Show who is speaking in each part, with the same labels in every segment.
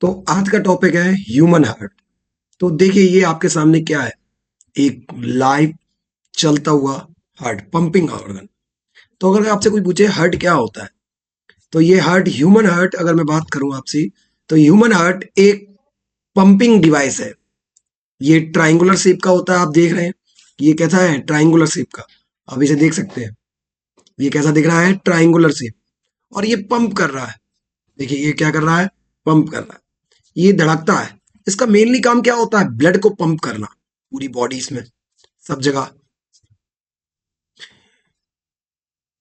Speaker 1: तो आज का टॉपिक है ह्यूमन हार्ट। तो देखिए ये आपके सामने क्या है, एक लाइव चलता हुआ हार्ट, पंपिंग ऑर्गन। तो अगर आपसे कोई पूछे हार्ट क्या होता है, तो ये हार्ट, ह्यूमन हार्ट अगर मैं बात करूं आपसे, तो ह्यूमन हार्ट एक पंपिंग डिवाइस है। ये ट्राइंगुलर शेप का होता है, आप देख रहे हैं ये कैसा है, ट्राइंगुलर शेप का। आप इसे देख सकते हैं, ये कैसा दिख रहा है, ट्राइंगुलर शेप। और ये पंप कर रहा है, देखिए ये क्या कर रहा है, पंप कर रहा है, ये धड़कता है। इसका मेनली काम क्या होता है, ब्लड को पंप करना पूरी बॉडीज में, सब जगह,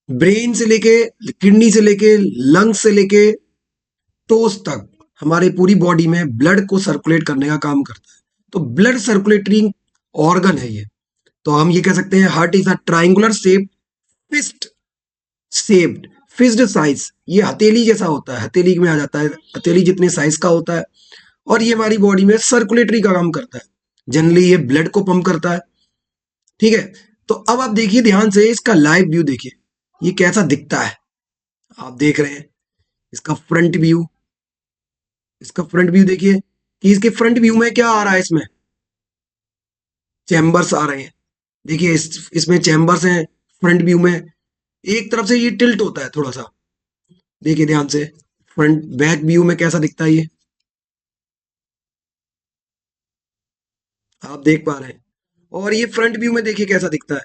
Speaker 1: ब्रेन से लेके, किडनी से लेके, लंग्स से लेके टोस तक, हमारे पूरी बॉडी में ब्लड को सर्कुलेट करने का काम करता है। तो ब्लड सर्कुलेटरी ऑर्गन है ये। तो हम ये कह सकते हैं heart is a triangular shape, fist shaped, fist size. ये हथेली जैसा होता है, हथेली में आ जाता है, हथेली जितने साइज का होता है। और ये हमारी बॉडी में सर्कुलेटरी का काम करता है, जनरली ये ब्लड को पंप करता है। ठीक है, तो अब आप देखिए ध्यान से, इसका लाइव व्यू देखिए, ये कैसा दिखता है। आप देख रहे हैं इसका फ्रंट व्यू, इसका फ्रंट व्यू देखिए कि इसके फ्रंट व्यू में क्या आ रहा है, इसमें चैम्बर्स आ रहे हैं। देखिए इसमें चैम्बर्स हैं फ्रंट व्यू में। एक तरफ से ये टिल्ट होता है थोड़ा सा, देखिए ध्यान से, फ्रंट बैक व्यू में कैसा दिखता है ये, आप देख पा रहे हैं। और ये फ्रंट व्यू में देखिए कैसा दिखता है।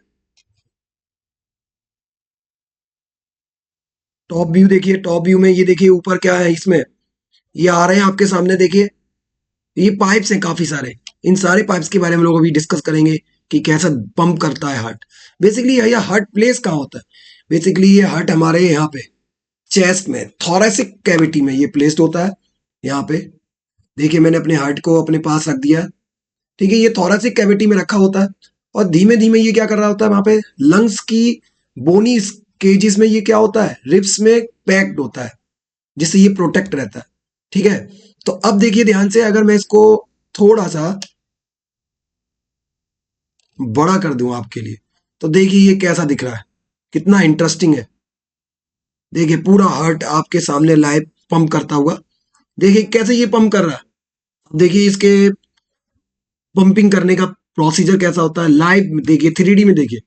Speaker 1: टॉप व्यू देखिए, टॉप व्यू में ये देखिए ऊपर क्या है, इसमें ये आ रहे हैं आपके सामने, देखिए ये पाइप्स हैं काफी सारे। इन सारे पाइप्स के बारे में लोग अभी डिस्कस करेंगे कि कैसा पंप करता है हार्ट। बेसिकली ये हार्ट प्लेस कहाँ होता है, बेसिकली ये हार्ट हमारे यहाँ पे चेस्ट में, थोरेसिक कैविटी में ये प्लेस्ड होता है। यहाँ पे देखिए मैंने अपने हार्ट को अपने पास रख दिया, ठीक है, ये थोरेसिक कैविटी में रखा होता है। और धीमे धीमे ये क्या कर रहा होता है, वहां पे लंग्स की बोनी केजेस में ये क्या होता है, रिब्स में पैक्ड होता है, जिससे ये प्रोटेक्ट रहता है। ठीक है, तो अब देखिए ध्यान से, अगर मैं इसको थोड़ा सा बड़ा कर दूं आपके लिए, तो देखिए ये कैसा दिख रहा है, कितना इंटरेस्टिंग है। देखिए पूरा हार्ट आपके सामने लाइव पंप करता हुआ, देखिए कैसे ये पंप कर रहा है। देखिए इसके पंपिंग करने का प्रोसीजर कैसा होता है, लाइव देखिए, 3D में देखिए,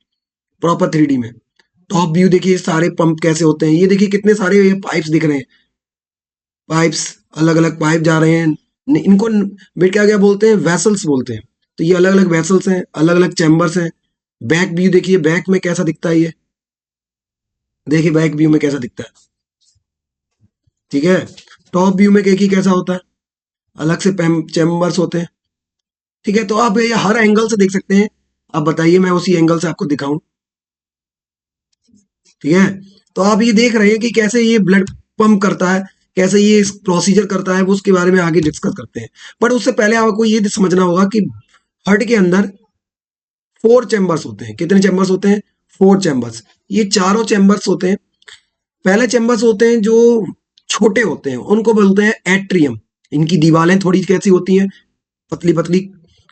Speaker 1: प्रॉपर 3D में। टॉप व्यू देखिए सारे पंप कैसे होते हैं, ये देखिए कितने सारे ये पाइप्स दिख रहे हैं, पाइप्स, अलग अलग पाइप जा रहे हैं। इनको बेट क्या क्या बोलते हैं, वेसल्स बोलते हैं। तो ये अलग अलग वेसल्स हैं, अलग अलग चैम्बर्स हैं। बैक व्यू देखिए, बैक में कैसा दिखता है ये, देखिए बैक व्यू में कैसा दिखता है। ठीक है, टॉप व्यू में देखिए कैसा होता है, अलग से चैम्बर्स होते हैं। ठीक है, तो आप ये हर एंगल से देख सकते हैं। आप बताइए, मैं उसी एंगल से आपको दिखाऊं। ठीक है, तो आप ये देख रहे हैं कि कैसे ये ब्लड पंप करता है, कैसे ये इस प्रोसीजर करता है, वो उसके बारे में आगे डिस्कस करते हैं। बट उससे पहले आपको ये समझना होगा कि हार्ट के अंदर 4 चैम्बर्स होते हैं। कितने चैम्बर्स होते हैं, 4 चैम्बर्स। ये चारों चैम्बर्स होते हैं, पहले चैम्बर्स होते हैं जो छोटे होते हैं, उनको बोलते हैं एट्रियम। इनकी दीवारें थोड़ी कैसी होती हैं, पतली पतली,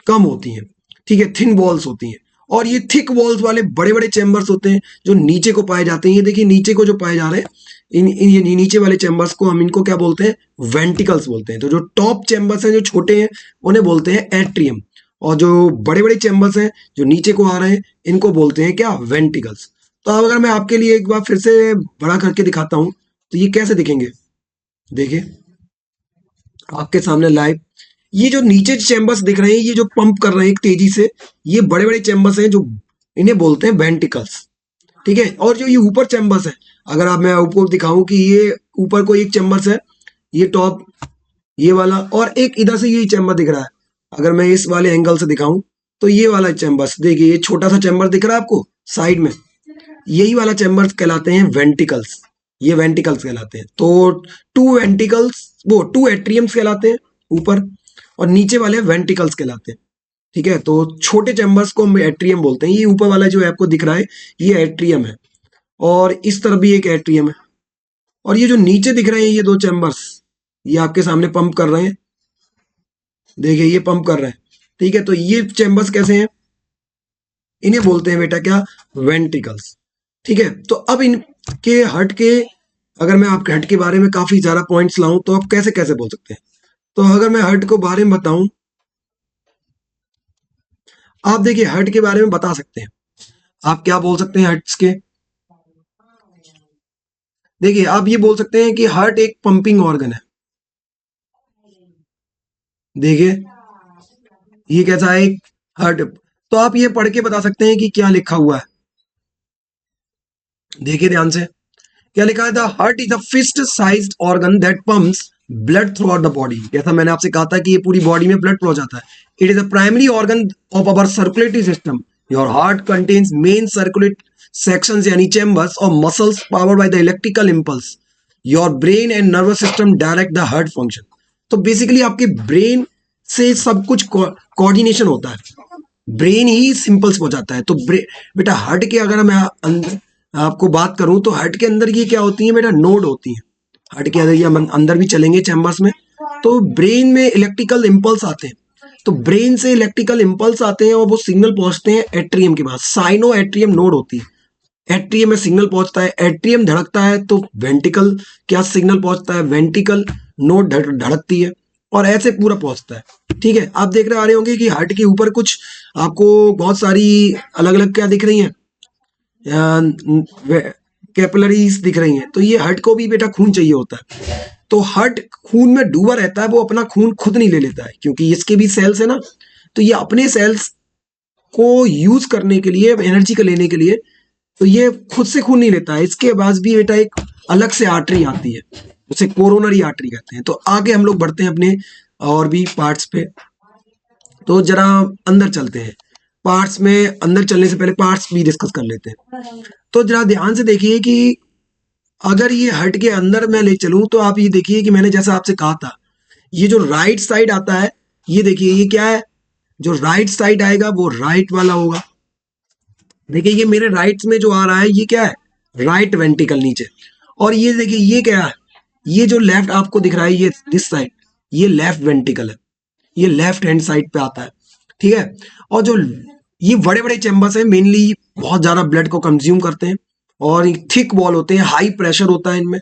Speaker 1: कम होती हैं। ठीक है, थिन वॉल्स होती हैं। और ये थिक वॉल्स वाले बड़े बड़े चैम्बर्स होते हैं जो नीचे को पाए जाते हैं। ये देखिए नीचे को जो पाए जा रहे हैं, ये नीचे वाले चैम्बर्स को हम इनको क्या बोलते हैं, वेंटिकल्स बोलते हैं। तो जो टॉप चैम्बर्स हैं जो छोटे हैं, उन्हें बोलते हैं एट्रियम। और जो बड़े बड़े चैम्बर्स हैं जो नीचे को आ रहे हैं, इनको बोलते हैं क्या, वेंटिकल्स। तो अब अगर मैं आपके लिए एक बार फिर से बड़ा करके दिखाता हूं, तो ये कैसे दिखेंगे, देखिए आपके सामने लाइव, ये जो नीचे चैम्बर्स दिख रहे हैं, ये जो पंप कर रहे हैं तेजी से, ये बड़े बड़े चैम्बर्स हैं, जो इन्हें बोलते हैं वेंटिकल्स। ठीक है, और जो ये ऊपर चैम्बर्स है, अगर आप, मैं आपको दिखाऊं कि ये ऊपर को एक चैम्बर्स है, ये टॉप, ये वाला, और एक इधर से ये चैम्बर दिख रहा है। अगर मैं इस वाले एंगल से दिखाऊं, तो ये वाला चैम्बर्स देखिए, ये छोटा सा चैम्बर दिख रहा है आपको साइड में, यही वाला चैम्बर्स कहलाते हैं वेंटिकल्स। ये वेंटिकल्स कहलाते हैं। तो 2 वेंटिकल्स, वो 2 एट्रियम्स कहलाते हैं ऊपर, और नीचे वाले वेंटिकल्स कहलाते हैं। ठीक है, तो छोटे चैम्बर्स को हम एट्रियम बोलते हैं। ये ऊपर वाला जो आपको दिख रहा है, ये एट्रियम है, और इस तरफ भी एक एट्रियम है। और ये जो नीचे दिख रहे हैं ये 2 चैम्बर्स, ये आपके सामने पंप कर रहे हैं, देखिए ये पंप कर रहे हैं। ठीक है, तो ये चैम्बर्स कैसे हैं, इन्हें बोलते हैं बेटा क्या, वेंट्रिकल्स। ठीक है, तो अब इनके हार्ट के, अगर मैं आपके हार्ट के बारे में काफी ज्यादा पॉइंट्स लाऊं, तो आप कैसे कैसे बोल सकते हैं। तो अगर मैं हार्ट को बारे में बताऊं, आप देखिए हार्ट के बारे में बता सकते हैं, आप क्या बोल सकते हैं हार्ट्स के। देखिए आप ये बोल सकते हैं कि हार्ट एक पंपिंग ऑर्गन है। देखिए ये कैसा है, एक हार्ट। तो आप ये पढ़ के बता सकते हैं कि क्या लिखा हुआ है। देखिए ध्यान से, क्या लिखा है, the heart is a fist sized organ that pumps blood throughout the body. जैसा मैंने आपसे कहा था कि ये पूरी बॉडी में ब्लड पहुंचाता है। It is a primary organ of our circulatory system. Your heart contains main circulate sections यानी चैम्बर्स और muscles powered by the electrical impulse. Your brain and nervous system direct the heart function. तो basically आपके brain से सब कुछ coordination होता है, brain ही symbols पहुंचाता है। तो बेटा हार्ट के अगर मैं अंदर आपको बात करूं तो हार्ट के अंदर ये क्या होती है बेटा, नोड होती है। हार्ट के अंदर ये हम अंदर भी चलेंगे चैम्बर्स में, तो ब्रेन में इलेक्ट्रिकल इम्पल्स आते हैं। तो ब्रेन से इलेक्ट्रिकल इम्पल्स आते हैं और वो सिग्नल पहुंचते हैं एट्रियम के पास, साइनो एट्रियम नोड होती है। एट्रियम में सिग्नल पहुंचता है, एट्रियम धड़कता है तो वेंटिकल क्या सिग्नल पहुंचता है, वेंटिकल नोड धड़कती है, और ऐसे पूरा पहुंचता है। ठीक है, आप देख रहे आ रहे होंगे कि हार्ट के ऊपर कुछ आपको बहुत सारी अलग अलग क्या दिख रही हैं, कैपिलरीज दिख रही हैं। तो ये हार्ट को भी बेटा खून चाहिए होता है। तो हार्ट खून में डूबा रहता है, वो अपना खून खुद नहीं ले लेता है क्योंकि इसके भी सेल्स है ना। तो ये अपने सेल्स को यूज करने के लिए, एनर्जी को लेने के लिए, तो ये खुद से खून नहीं लेता है। इसके पास भी बेटा एक अलग से आर्टरी आती है, उसे कोरोनरी आर्टरी कहते हैं। तो आगे हम लोग बढ़ते हैं अपने और भी पार्ट्स पे। तो जरा अंदर चलते हैं, पार्ट्स में अंदर चलने से पहले पार्ट्स भी डिस्कस कर लेते हैं। तो जरा ध्यान से देखिए कि अगर ये हार्ट के अंदर मैं ले चलूं तो आप ये देखिए कि मैंने जैसा आपसे कहा था, ये जो राइट साइड आता है, ये देखिए ये क्या है, जो राइट साइड आएगा वो राइट वाला होगा। देखिए ये मेरे राइट में जो आ रहा है ये क्या है, राइट वेंट्रिकल नीचे। और ये देखिए ये क्या है, ये जो लेफ्ट आपको दिख रहा है, ये दिस साइड, ये लेफ्ट वेंट्रिकल है, ये लेफ्ट हैंड साइड पे आता है। ठीक है, और जो ये बड़े बड़े चैम्बर्स हैं मेनली बहुत ज्यादा ब्लड को कंज्यूम करते हैं, और थिक वॉल होते हैं, हाई प्रेशर होता है इनमें।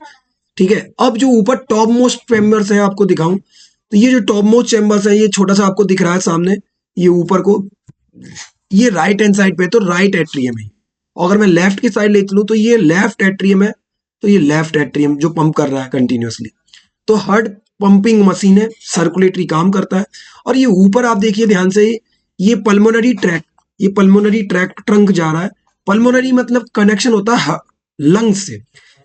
Speaker 1: ठीक है, अब जो ऊपर टॉप मोस्ट चैम्बर्स हैं आपको दिखाऊं, तो ये जो टॉप मोस्ट चैम्बर्स है, ये छोटा सा आपको दिख रहा है सामने, ये ऊपर को, ये राइट हैंड साइड पे है, तो राइट एट्रियम है। और अगर मैं लेफ्ट की साइड ले चलूं तो ये लेफ्ट एट्रियम है, तो ये लेफ्ट एट्रियम जो पंप कर रहा है कंटिन्यूअसली। तो हार्ट पंपिंग मशीन है, सर्कुलेटरी काम करता है। और ये ऊपर आप देखिए ध्यान से, ये पल्मोनरी ट्रैक, ये पल्मोनरी ट्रैक ट्रंक जा रहा है। पल्मोनरी मतलब कनेक्शन होता है लंग्स से।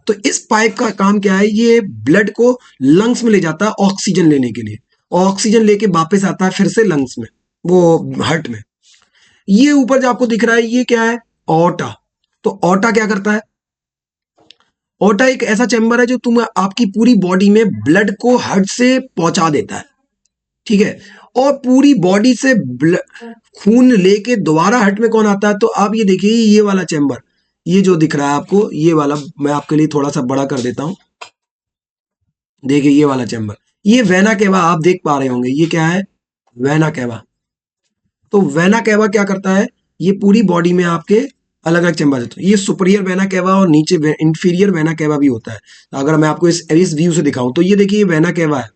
Speaker 1: तो इस पाइप का काम क्या है, ये ब्लड को लंग्स में ले जाता है ऑक्सीजन लेने के लिए, और ऑक्सीजन लेके वापस आता है फिर से लंग्स में, वो हार्ट में। ये ऊपर जो आपको दिख रहा है ये क्या है, ओटा। तो ओटा क्या करता है, ओटा एक ऐसा चैम्बर है जो तुम आपकी पूरी बॉडी में ब्लड को हार्ट से पहुंचा देता है। ठीक है, और पूरी बॉडी से खून लेके दोबारा हार्ट में कौन आता है, तो आप ये देखिए ये वाला चैम्बर, ये जो दिख रहा है आपको, ये वाला मैं आपके लिए थोड़ा सा बड़ा कर देता हूं। देखिए ये वाला चैम्बर, ये वेना केवा आप देख पा रहे होंगे, ये क्या है, वेना केवा। तो वेना केवा क्या करता है, ये पूरी बॉडी में आपके अलग अलग चैम्बर होते हैं। ये सुपीरियर वेना केवा और नीचे इंफीरियर वेना केवा भी होता है। तो अगर मैं आपको इस व्यू से दिखाऊं तो ये देखिए ये वेना केवा है,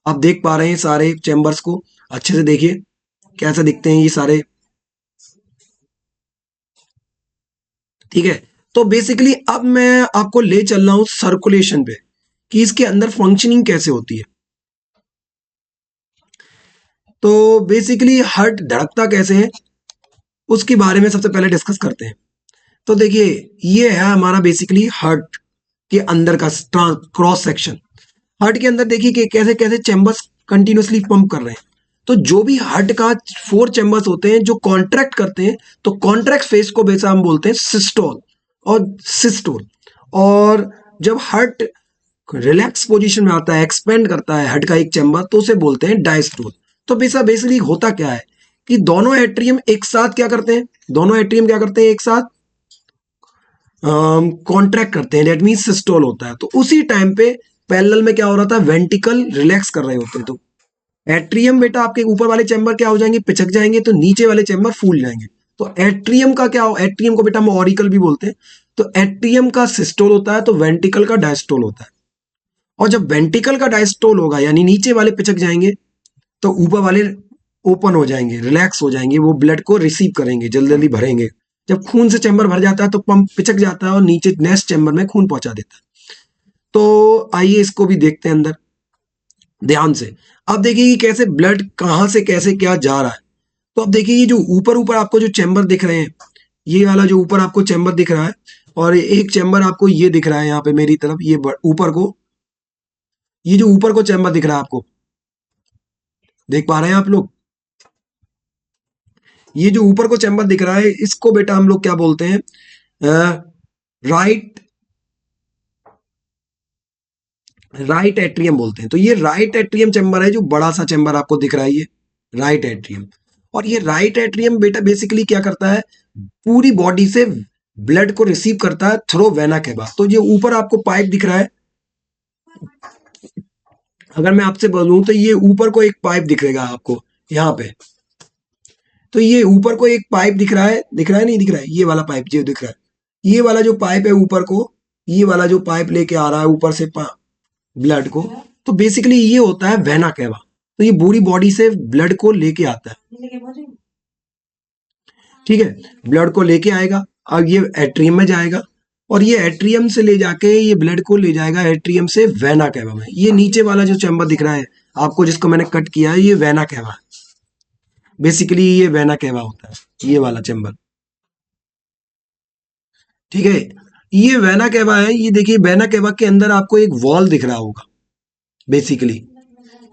Speaker 1: आप देख पा रहे हैं सारे चैम्बर्स को, अच्छे से देखिए कैसे दिखते हैं ये सारे। ठीक है, तो बेसिकली अब मैं आपको ले चल रहा हूं सर्कुलेशन पे, कि इसके अंदर फंक्शनिंग कैसे होती है। तो बेसिकली हार्ट धड़कता कैसे है उसके बारे में सबसे पहले डिस्कस करते हैं। तो देखिए ये है हमारा बेसिकली हार्ट के अंदर का क्रॉस सेक्शन। हार्ट के अंदर देखिए कि कैसे कैसे चैम्बर्स कंटिन्यूअसली पंप कर रहे हैं। तो जो भी हार्ट का 4 चैम्बर्स होते हैं जो कॉन्ट्रैक्ट करते हैं, तो कॉन्ट्रैक्ट फेज को वैसा हम बोलते हैं सिस्टोल और सिस्टोल। और जब हार्ट रिलैक्स पोजीशन में आता है, एक्सपेंड करता है हार्ट का एक चैम्बर, तो उसे बोलते हैं डायस्टोल। तो बेसिकली होता क्या है कि दोनों एट्रियम एक साथ क्या करते हैं, दोनों एट्रियम क्या करते हैं, एक साथ कॉन्ट्रैक्ट करते हैं, डेट मीन सिस्टोल होता है। तो उसी टाइम पे पैरेलल में क्या हो रहा था, वेंटिकल रिलैक्स कर रहे होते हैं। तो एट्रियम बेटा आपके ऊपर वाले चैम्बर क्या हो जाएंगे, पिचक जाएंगे, तो नीचे वाले चैम्बर फूल जाएंगे। तो एट्रियम का क्या हो, एट्रियम को बेटा हम ऑरिकल भी बोलते हैं। तो एट्रियम का सिस्टोल होता है, तो वेंटिकल का डायस्टोल होता है। और जब वेंटिकल का डायस्टोल होगा यानी नीचे वाले पिचक जाएंगे तो ऊपर वाले ओपन हो जाएंगे, रिलैक्स हो जाएंगे, वो ब्लड को रिसीव करेंगे, जल्दी जल्दी भरेंगे। जब खून से चैम्बर भर जाता है तो पंप पिचक जाता है और नीचे नेक्स्ट चैम्बर में खून पहुंचा देता है। तो आइए इसको भी देखते हैं अंदर ध्यान से। अब देखिए कि कैसे ब्लड कहाँ से कैसे क्या जा रहा है। तो अब देखिए ये जो ऊपर ऊपर आपको जो चैम्बर दिख रहे हैं, ये वाला जो ऊपर आपको चैम्बर दिख रहा है और एक चैम्बर आपको ये दिख रहा है यहाँ पे मेरी तरफ, ये ऊपर को, ये जो ऊपर को चैम्बर दिख रहा है आपको, देख पा रहे हैं आप लोग? ये जो ऊपर को चैम्बर दिख रहा है इसको बेटा हम लोग क्या बोलते हैं, राइट राइट एट्रियम बोलते हैं। तो ये राइट एट्रियम चैम्बर है, जो बड़ा सा चैम्बर आपको दिख रहा है, ये राइट एट्रियम। और ये राइट एट्रियम बेटा बेसिकली क्या करता है, पूरी बॉडी से ब्लड को रिसीव करता है थ्रू वेना केवा। तो ये ऊपर आपको पाइप दिख रहा है, अगर मैं आपसे बोलूं तो ये ऊपर को एक पाइप दिखेगा आपको यहाँ पे। तो ये ऊपर को एक पाइप दिख रहा है, दिख रहा है नहीं दिख रहा है, ये वाला पाइप जो दिख रहा है, ये वाला जो पाइप है ऊपर को, ये वाला जो पाइप लेके आ रहा है ऊपर से ब्लड को, तो बेसिकली ये होता है वेना केवा। तो ये पूरी बॉडी से ब्लड को लेके आता है, ठीक है, ब्लड को लेके आएगा। अब ये एट्रियम में जाएगा और ये एट्रियम से ले जाके ये ब्लड को ले जाएगा एट्रियम से वेना केवा में। ये नीचे वाला जो चैम्बर दिख रहा है आपको, जिसको मैंने कट किया है, ये वेना केवा है। बेसिकली ये वेना केवा होता है, ये वाला चैम्बर, ठीक है। ये वेना केवा है। ये देखिए वेना केवा के अंदर आपको एक वॉल दिख रहा होगा। बेसिकली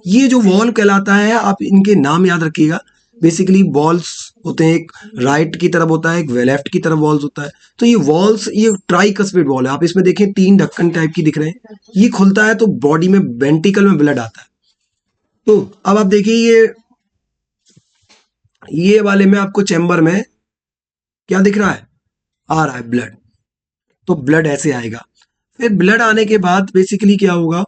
Speaker 1: ये जो वॉल कहलाता है, आप इनके नाम याद रखिएगा। बेसिकली वॉल्स होते हैं, एक राइट की तरफ होता है, एक लेफ्ट की तरफ वॉल्स होता है। तो ये वॉल्स, ये ट्राइकस्पिड वॉल है। आप इसमें देखें 3 ढक्कन टाइप की दिख रहे हैं, ये खुलता है तो बॉडी में वेंटिकल में ब्लड आता है। तो अब आप देखिए ये वाले में आपको चैम्बर में क्या दिख रहा है, आ रहा है ब्लड। तो ब्लड ऐसे आएगा। फिर ब्लड आने के बाद बेसिकली क्या होगा,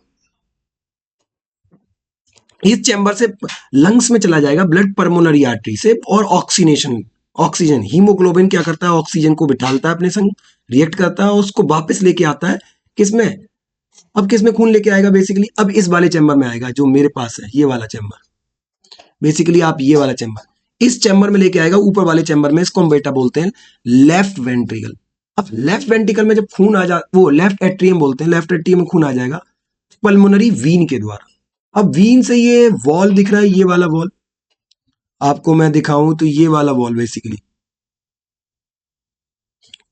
Speaker 1: इस चैम्बर से लंग्स में चला जाएगा ब्लड पर्मोनरी आर्टरी से, और ऑक्सीजन हीमोग्लोबिन क्या करता है, ऑक्सीजन को बिठालता है अपने संग, रिएक्ट करता है और उसको वापस लेके आता है किसमें, अब किसमें खून लेके आएगा बेसिकली, अब इस वाले चैम्बर में आएगा जो मेरे पास है, ये वाला चैम्बर। बेसिकली आप ये वाला चैम्बर इस चैम्बर में लेके आएगा, ऊपर वाले चैम्बर में। इसको हम बेटा बोलते हैं लेफ्ट वेंट्रिकल। अब लेफ्ट वेंट्रिकल में जब खून आ जा, वो लेफ्ट एट्रियम बोलते हैं, लेफ्ट एट्रियम में खून आ जाएगा पल्मोनरी वीन के द्वारा। अब वीन से ये वॉल दिख रहा है, ये वाला वॉल आपको मैं दिखाऊं तो ये वाला वॉल बेसिकली,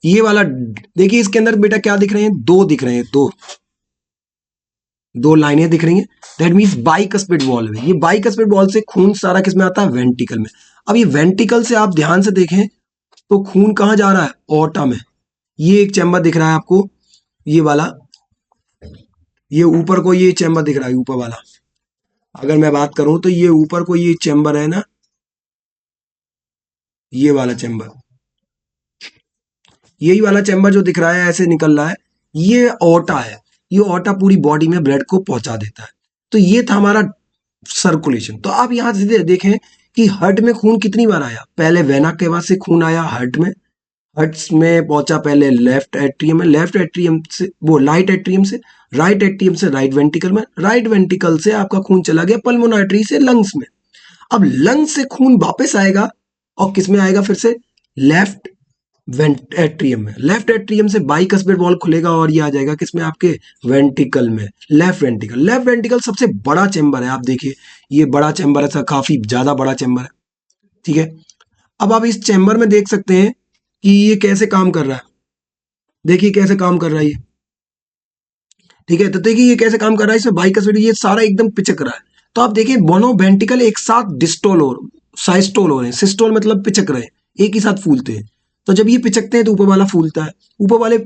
Speaker 1: ये वाला देखिए, इसके अंदर बेटा क्या दिख रहे हैं, 2 दिख रहे हैं, दो लाइनें दिख रही हैं। दैट मीन्स बाइकस्पिड वॉल है। ये बाइकस्पिड वॉल से खून सारा किसमें आता है, वेंटिकल में। अब ये वेंटिकल से आप ध्यान से देखें तो खून कहाँ जा रहा है, ओर्टा में। ये एक चैम्बर दिख रहा है आपको, ये वाला, ये ऊपर को ये चैम्बर दिख रहा है, ऊपर वाला। अगर मैं बात करूं तो ये ऊपर को ये चैम्बर है ना, ये वाला चैम्बर, यही वाला चैम्बर जो दिख रहा है ऐसे निकल रहा है, ये ओटा है। ये ओटा पूरी बॉडी में ब्लड को पहुंचा देता है। तो ये था हमारा सर्कुलेशन। तो आप यहां से देखें कि हार्ट में खून कितनी बार आया, पहले वेना केवा से खून आया हार्ट में, हार्ट में पहुंचा पहले लेफ्ट एट्रियम में, लेफ्ट एट्रियम से वो राइट एट्रियम से, राइट एट्रियम से राइट वेंटिकल में, राइट वेंटिकल से आपका खून चला गया पल्मोनरी आर्टरी से लंग्स में। अब लंग्स से खून वापस आएगा और किस में आएगा, फिर से लेफ्ट एट्रियम में। लेफ्ट एट्रियम से बाइकस्पिड वॉल खुलेगा और ये आ जाएगा किसमें, आपके वेंटिकल में, लेफ्ट वेंटिकल। लेफ्ट वेंटिकल सबसे बड़ा चैम्बर है, आप देखिए ये बड़ा चैम्बर है, काफी ज्यादा बड़ा चैम्बर है, ठीक है। अब आप इस चैम्बर में देख सकते हैं कि ये कैसे काम कर रहा है, देखिए कैसे काम कर रहा है ये, ठीक है। तो देखिए ये कैसे काम कर रहा है, इसमें बाइकस्पिड ये सारा एकदम पिचक रहा है। तो आप देखिए दोनों वेंटिकल एक साथ डिस्टोल और साइस्टोल हो रहे हैं। सिस्टोल मतलब पिचक रहे हैं, एक ही साथ फूलते हैं। तो जब ये पिचकते हैं तो ऊपर वाला फूलता है, ऊपर वाले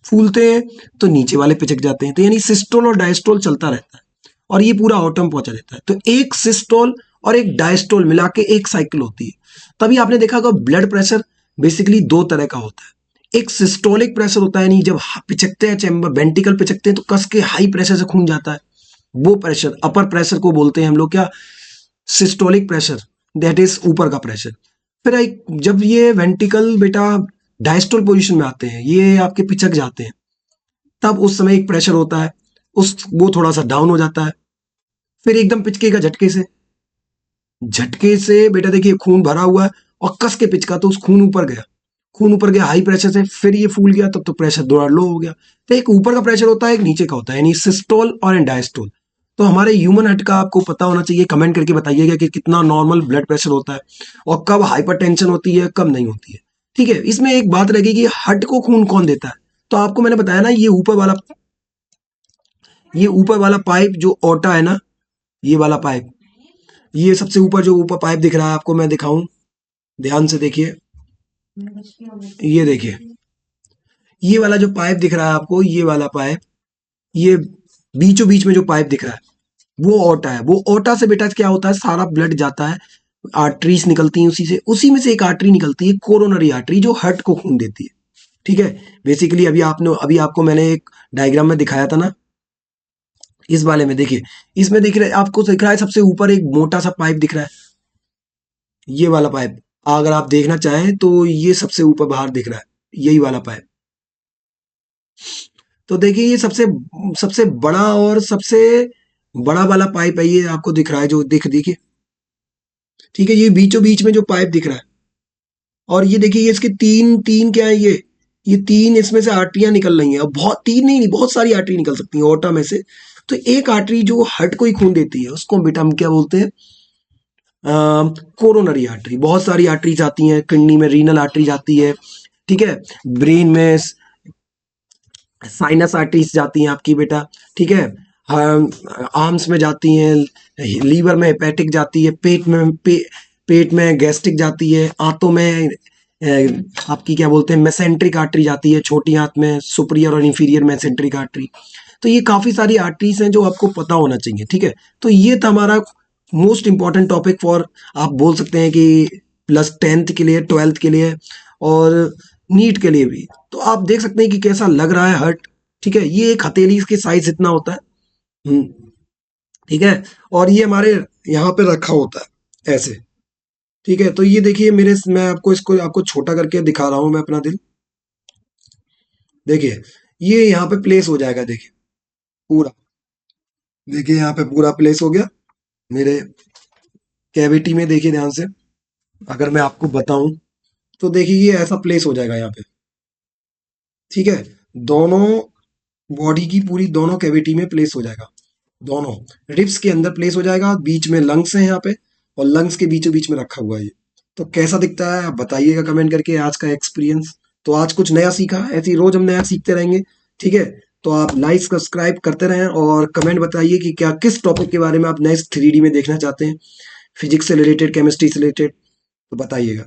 Speaker 1: फूलते हैं तो नीचे वाले पिचक जाते हैं। तो यानी सिस्टोल और डायस्टोल चलता रहता है और ये पूरा ऑटम पहुंचा देता है। तो एक सिस्टोल और एक डायस्टोल मिला के एक साइकिल होती है। तभी आपने देखा होगा ब्लड प्रेशर बेसिकली 2 तरह का होता है। एक सिस्टोलिक प्रेशर होता है, नहीं जब पिचकते हैं चैम्बर वेंटिकल पिचकते हैं तो कस के हाई प्रेशर से खून जाता है, वो प्रेशर अपर प्रेशर को बोलते हैं हम लोग क्या, सिस्टोलिक प्रेशर, दैट इज ऊपर का प्रेशर। फिर एक जब ये वेंटिकल बेटा डायस्टोल पोजीशन में आते हैं, ये आपके पिचक जाते हैं, तब उस समय एक प्रेशर होता है वो थोड़ा सा डाउन हो जाता है, फिर एकदम पिचकेगा झटके से बेटा देखिए खून भरा हुआ है और कस के पिचका तो उस खून ऊपर गया हाई प्रेशर से, फिर ये फूल गया, तब तो प्रेशर थोड़ा लो हो गया। तो एक ऊपर का प्रेशर होता है, एक नीचे का होता है, यानी सिस्टोल और डायस्टोल। तो हमारे ह्यूमन हार्ट का आपको पता होना चाहिए, कमेंट करके बताइएगा कि कितना नॉर्मल ब्लड प्रेशर होता है और कब हाइपरटेंशन होती है, कब नहीं होती है। ठीक है, इसमें एक बात रहेगी कि हार्ट को खून कौन देता है। तो आपको मैंने बताया ना, ये ऊपर वाला पाइप जो ओटा है ना, ये वाला पाइप, ये सबसे ऊपर जो ऊपर पाइप दिख रहा है आपको, मैं दिखाऊं, ध्यान से देखिए, ये देखिए, ये वाला जो पाइप दिख रहा है आपको, ये वाला पाइप, ये बीचों बीच में जो पाइप दिख रहा है, वो ओटा है। वो ओटा से बेटा क्या होता है, सारा ब्लड जाता है, आर्टरीज निकलती हैं उसी में से एक आर्टरी निकलती है, कोरोनरी आर्टरी, जो हार्ट को खून देती है। ठीक है, बेसिकली अभी आपको मैंने एक डायग्राम में दिखाया था ना, इस वाले में देखिए, इसमें आपको दिख रहा है सबसे ऊपर एक मोटा सा पाइप दिख रहा है, ये वाला पाइप। अगर आप देखना चाहें तो ये सबसे ऊपर बाहर दिख रहा है, यही वाला पाइप। तो देखिए ये सबसे सबसे बड़ा और सबसे बड़ा वाला पाइप है, ये आपको दिख रहा है जो देखिए। ठीक है, ये बीचों बीच में जो पाइप दिख रहा है, और ये देखिए, ये इसके तीन तीन क्या है, ये तीन इसमें से आर्टरियां निकल रही हैं, और बहुत, तीन नहीं, बहुत सारी आर्टरी निकल सकती हैं ओटा में से। तो एक आर्टरी जो हार्ट को ही खून देती है, उसको बेटा हम क्या बोलते हैं, कोरोनरी आर्टरी। बहुत सारी आर्टरीज आती हैं, किडनी में रीनल आर्टरी जाती है, ठीक है, ब्रेन में साइनस आर्टरीज जाती हैं आपकी बेटा, ठीक है, आर्म्स में जाती हैं, लीवर में हेपेटिक जाती है, पेट में गैस्ट्रिक जाती है, आंतों में आपकी क्या बोलते हैं मेसेंट्रिक आर्टरी जाती है, छोटी आंत में सुपीरियर और इंफीरियर मेसेंट्रिक आर्टरी। तो ये काफी सारी आर्टरीज हैं जो आपको पता होना चाहिए। ठीक है, तो ये था हमारा मोस्ट इंपॉर्टेंट टॉपिक फॉर, आप बोल सकते हैं कि प्लस 10th के लिए, 12th के लिए, और नीट के लिए भी। तो आप देख सकते हैं कि कैसा लग रहा है हर्ट। ठीक है, ये एक हथेली के साइज इतना होता है। ठीक है, और ये हमारे यहाँ पे रखा होता है ऐसे। ठीक है, तो ये देखिए मैं आपको इसको आपको छोटा करके दिखा रहा हूं मैं अपना दिल। देखिए, ये यहाँ पे प्लेस हो जाएगा, देखिए पूरा, देखिए यहाँ पे पूरा प्लेस हो गया मेरे कैविटी में। देखिए ध्यान से, अगर मैं आपको बताऊं तो देखिए ये ऐसा प्लेस हो जाएगा यहाँ पे। ठीक है, दोनों बॉडी की पूरी दोनों कैविटी में प्लेस हो जाएगा, दोनों रिब्स के अंदर प्लेस हो जाएगा, बीच में लंग्स है यहाँ पे, और लंग्स के बीचों बीच में रखा हुआ है ये। तो कैसा दिखता है आप बताइएगा कमेंट करके आज का एक्सपीरियंस। तो आज कुछ नया सीखा, ऐसे ही रोज हम नया सीखते रहेंगे। ठीक है, तो आप लाइक सब्सक्राइब करते रहें और कमेंट बताइए कि क्या किस टॉपिक के बारे में आप नेक्स्ट 3D में देखना चाहते हैं, फिजिक्स से रिलेटेड, केमिस्ट्री से रिलेटेड, तो बताइएगा।